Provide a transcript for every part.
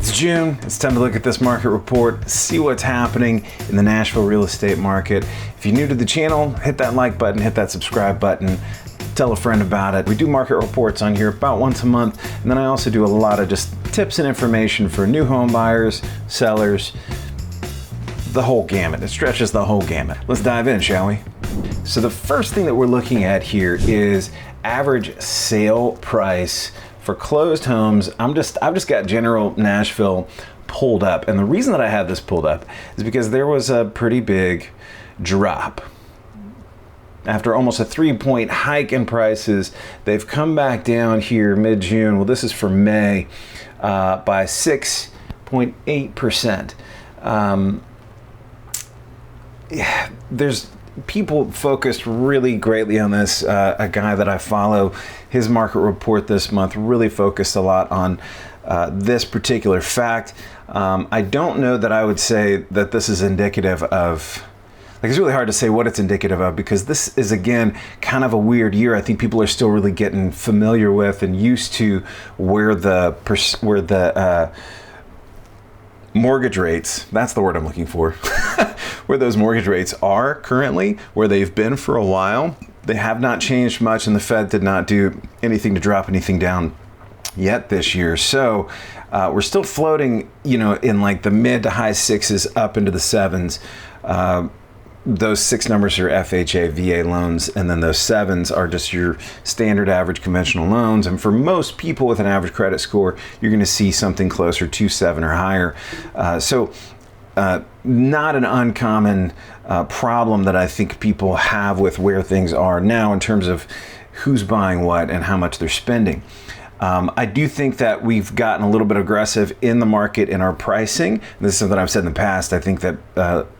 It's June. It's time to look at this market report, see what's happening in the Nashville real estate market. If you're new to the channel, hit that like button, hit that subscribe button, tell a friend about it. We do market reports on here about once a month, and then I also do a lot of just tips and information for new home buyers, sellers, the whole gamut. It stretches the whole gamut. Let's dive in, shall we? So the first thing that we're looking at here is average sale price for closed homes. I've just got general Nashville pulled up, and the reason that I have this pulled up is because there was a pretty big drop. After almost a 3-point hike in prices, they've come back down here mid-June. Well, this is for May, by 6.8%. There's people focused really greatly on this. A guy that I follow, his market report this month really focused a lot on this particular fact. I don't know that I would say that this is indicative of, it's really hard to say what it's indicative of, because this is, again, kind of a weird year. I think people are still really getting familiar with and used to where the mortgage rates, that's the word I'm looking for, where those mortgage rates are currently, where they've been for a while. They have not changed much, and the Fed did not do anything to drop anything down yet this year. So we're still floating, in like the mid to high sixes up into the sevens. Those 6 numbers are FHA, VA loans, and then those 7s are just your standard average conventional loans. And for most people with an average credit score, you're going to see something closer to 7 or higher. So not an uncommon problem that I think people have with where things are now in terms of who's buying what and how much they're spending. I do think that we've gotten a little bit aggressive in the market in our pricing. This is something I've said in the past. I think that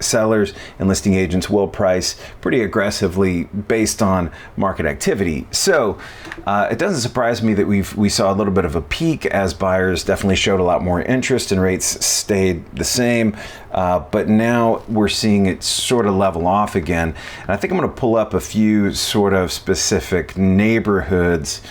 sellers and listing agents will price pretty aggressively based on market activity. So it doesn't surprise me that we saw a little bit of a peak as buyers definitely showed a lot more interest and rates stayed the same. But now we're seeing it sort of level off again. And I think I'm going to pull up a few sort of specific neighborhoods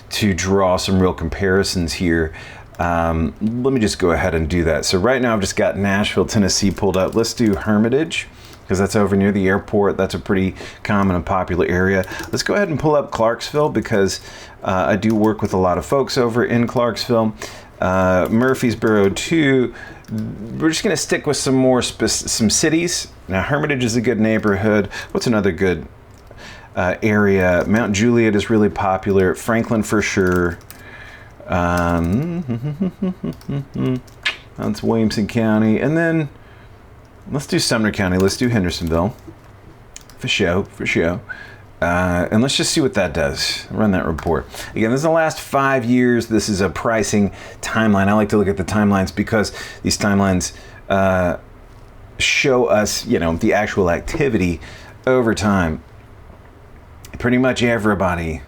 to draw some real comparisons here. Let me just go ahead and do that. So right now I've just got Nashville, Tennessee pulled up. Let's do Hermitage, because that's over near the airport. That's a pretty common and popular area. Let's go ahead and pull up Clarksville, because I do work with a lot of folks over in Clarksville. Murfreesboro too. We're just gonna stick with some more some cities. Now Hermitage is a good neighborhood. What's another good area? Mount Juliet is really popular. Franklin for sure. That's Williamson County. And then let's do Sumner County. Let's do Hendersonville. For show. And let's just see what that does. Run that report. Again, this is the last 5 years. This is a pricing timeline. I like to look at the timelines because these timelines show us, the actual activity over time. Pretty much everybody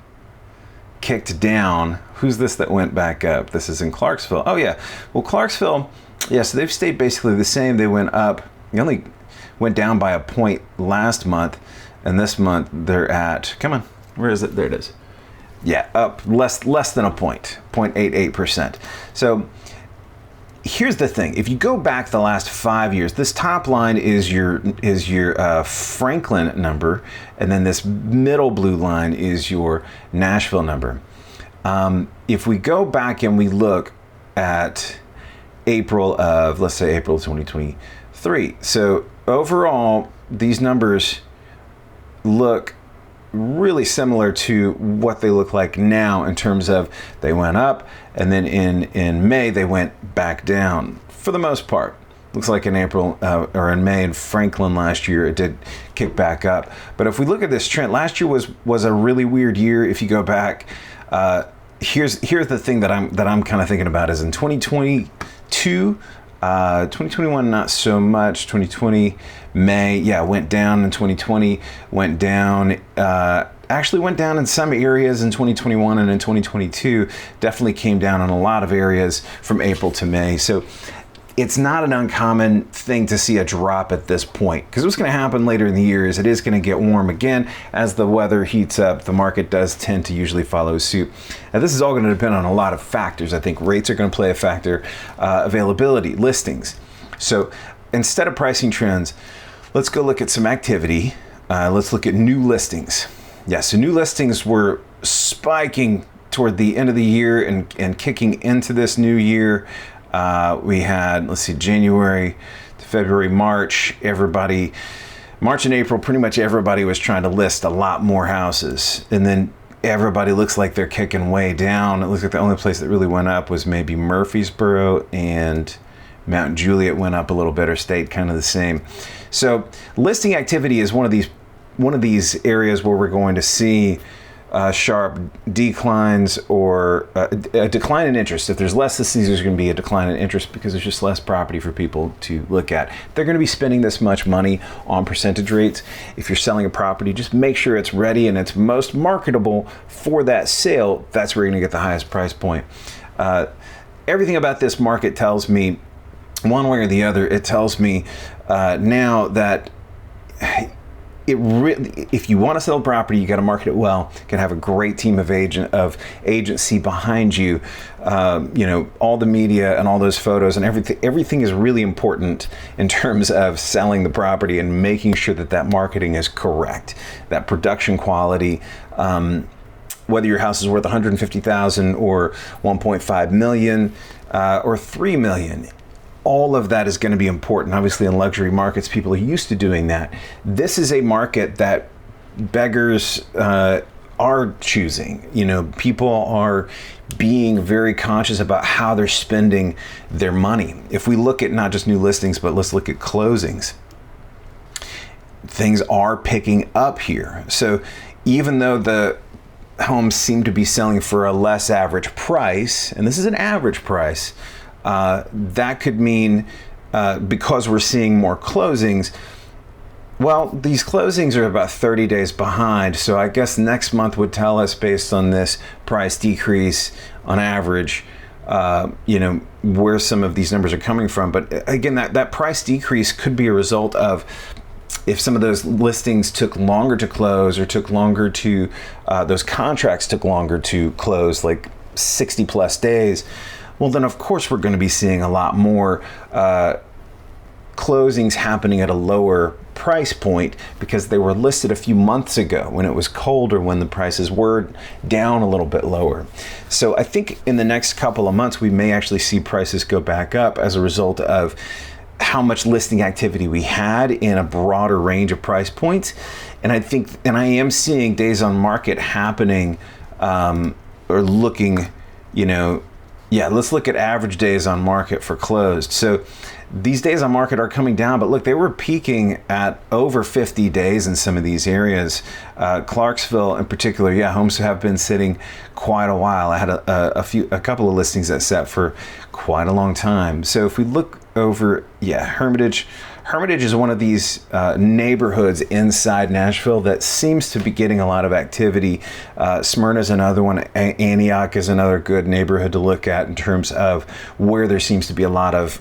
kicked down. Who's this that went back up? This is in Clarksville. Oh yeah. Well, Clarksville, so they've stayed basically the same. They went up. They only went down by a point last month, and this month they're at, come on, where is it? There it is. Yeah, up less than a point, 0.88%. So here's the thing. If you go back the last 5 years, this top line is your Franklin number, and then this middle blue line is your Nashville number. If we go back and we look at April of 2023, so overall these numbers look really similar to what they look like now in terms of they went up, and then in May they went back down for the most part. Looks like in April or in May in Franklin last year it did kick back up. But if we look at this trend, last year was a really weird year. If you go back, here's the thing that I'm kind of thinking about is in 2022, 2021 not so much. 2020 May, went down. In 2020 went down. Actually went down in some areas in 2021, and in 2022 definitely came down in a lot of areas from April to May. So it's not an uncommon thing to see a drop at this point, because what's going to happen later in the year is it is going to get warm again. As the weather heats up, the market does tend to usually follow suit. Now, this is all going to depend on a lot of factors. I think rates are going to play a factor, availability, listings. So instead of pricing trends, let's go look at some activity. Let's look at new listings. Yeah, so new listings were spiking toward the end of the year and kicking into this new year. We had, let's see, January to February, March, March and April, pretty much everybody was trying to list a lot more houses. And then everybody looks like they're kicking way down. It looks like the only place that really went up was maybe Murfreesboro, and Mount Juliet went up a little bit, or stayed kind of the same. So listing activity is one of these areas where we're going to see sharp declines, or a decline in interest. If there's less listings, there's going to be a decline in interest because there's just less property for people to look at. They're going to be spending this much money on percentage rates. If you're selling a property, just make sure it's ready and it's most marketable for that sale. That's where you're going to get the highest price point. Everything about this market tells me, one way or the other, it tells me now that if you want to sell a property, you got to market it well. You got to have a great team of agency behind you. All the media and all those photos and everything is really important in terms of selling the property and making sure that marketing is correct, that production quality. Whether your house is worth $150,000 or $1.5 million or $3 million. All of that is going to be important. Obviously, in luxury markets, people are used to doing that. This is a market that beggars are choosing. People are being very conscious about how they're spending their money. If we look at not just new listings, but let's look at closings, things are picking up here. So even though the homes seem to be selling for a less average price, and this is an average price, that could mean because we're seeing more closings, well, these closings are about 30 days behind. So I guess next month would tell us, based on this price decrease on average, where some of these numbers are coming from. But again, that price decrease could be a result of if some of those listings took longer to close, or took longer to, those contracts took longer to close, like 60 plus days. Well, then of course we're going to be seeing a lot more closings happening at a lower price point because they were listed a few months ago when it was colder, when the prices were down a little bit lower. So I think in the next couple of months we may actually see prices go back up as a result of how much listing activity we had in a broader range of price points. And I am seeing days on market happening, or looking, let's look at average days on market for closed. So these days on market are coming down, but look, they were peaking at over 50 days in some of these areas. Clarksville in particular, homes have been sitting quite a while. I had a couple of listings that sat for quite a long time. So if we look over, Hermitage is one of these neighborhoods inside Nashville that seems to be getting a lot of activity. Smyrna is another one. Antioch is another good neighborhood to look at in terms of where there seems to be a lot of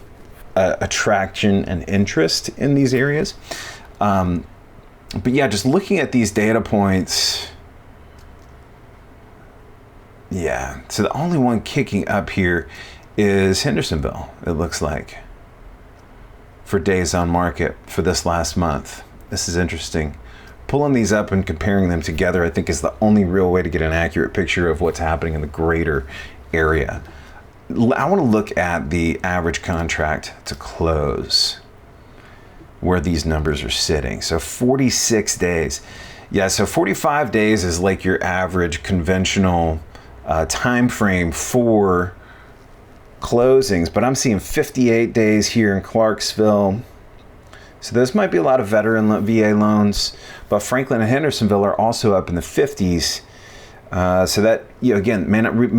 attraction and interest in these areas. But just looking at these data points, so the only one kicking up here is Hendersonville, it looks like, for days on market for this last month. This is interesting. Pulling these up and comparing them together, I think, is the only real way to get an accurate picture of what's happening in the greater area. I want to look at the average contract to close, where these numbers are sitting. So 46 days. So 45 days is like your average conventional time frame for closings, but I'm seeing 58 days here in Clarksville. So this might be a lot of veteran VA loans, but Franklin and Hendersonville are also up in the 50s. So that, again,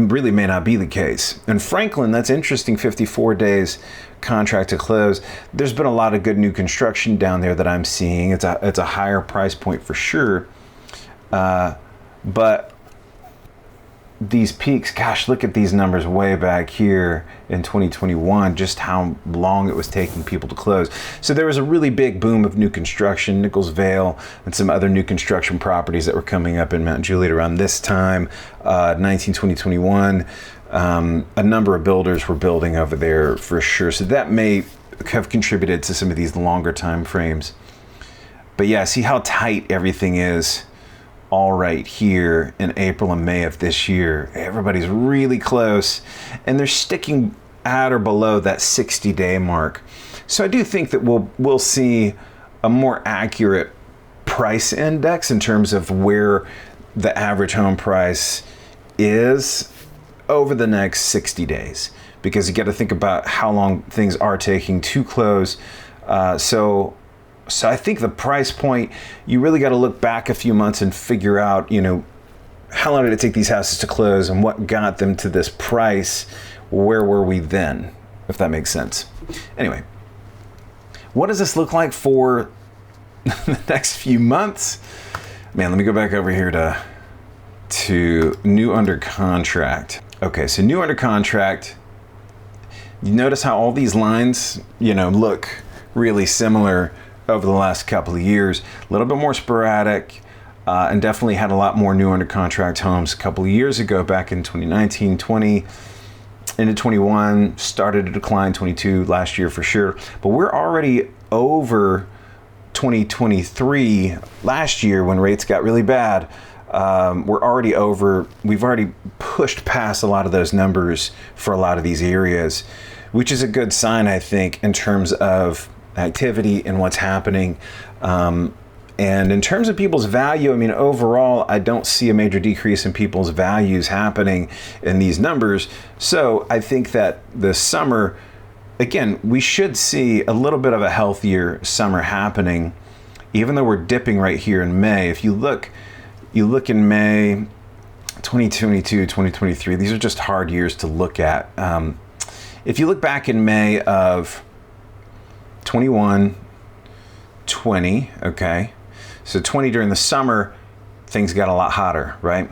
really may not be the case. And Franklin, that's interesting, 54 days contract to close. There's been a lot of good new construction down there that I'm seeing. It's a higher price point for sure. But these peaks, gosh, look at these numbers way back here in 2021, just how long it was taking people to close. So there was a really big boom of new construction, Nichols Vale and some other new construction properties that were coming up in Mount Juliet around this time, 2021. A number of builders were building over there for sure. So that may have contributed to some of these longer time frames. But yeah, see how tight everything is all right here in April and May of this year. Everybody's really close and they're sticking at or below that 60-day mark. So I do think that we'll see a more accurate price index in terms of where the average home price is over the next 60 days, because you got to think about how long things are taking to close. So I think the price point, you really got to look back a few months and figure out, how long did it take these houses to close and what got them to this price? Where were we then, if that makes sense? Anyway, what does this look like for the next few months? Man, let me go back over here to new under contract. Okay, so new under contract. You notice how all these lines, look really similar over the last couple of years. A little bit more sporadic, and definitely had a lot more new under contract homes a couple of years ago, back in 2019, 20, into 21, started to decline 22 last year for sure. But we're already over 2023 last year when rates got really bad. We've already pushed past a lot of those numbers for a lot of these areas, which is a good sign, I think, in terms of activity and what's happening. And in terms of people's value, overall, I don't see a major decrease in people's values happening in these numbers. So I think that this summer, again, we should see a little bit of a healthier summer happening, even though we're dipping right here in May. If you look in May 2022, 2023, these are just hard years to look at. If you look back in May of 21, 20, okay, so 20 during the summer, things got a lot hotter, right?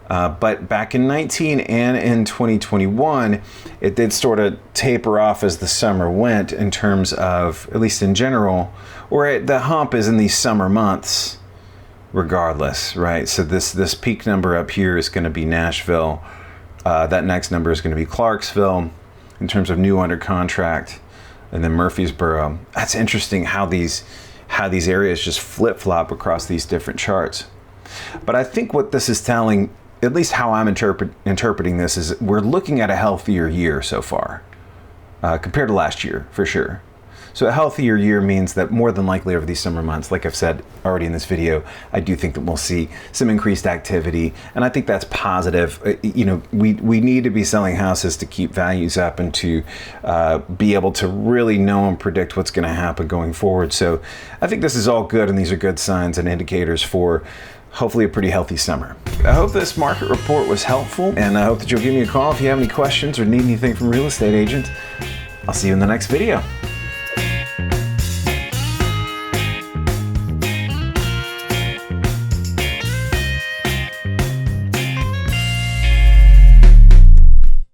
But back in 19 and in 2021, it did sort of taper off as the summer went in terms of, at least in general, or the hump is in these summer months regardless, right? So this peak number up here is going to be Nashville. That next number is going to be Clarksville in terms of new under contract, and then Murfreesboro. That's interesting how these areas just flip-flop across these different charts. But I think what this is telling, at least how I'm interpreting this, is we're looking at a healthier year so far compared to last year, for sure. So a healthier year means that more than likely over these summer months, like I've said already in this video, I do think that we'll see some increased activity, and I think that's positive. We need to be selling houses to keep values up and to be able to really know and predict what's going to happen going forward. So I think this is all good, and these are good signs and indicators for hopefully a pretty healthy summer. I hope this market report was helpful, and I hope that you'll give me a call if you have any questions or need anything from real estate agents. I'll see you in the next video.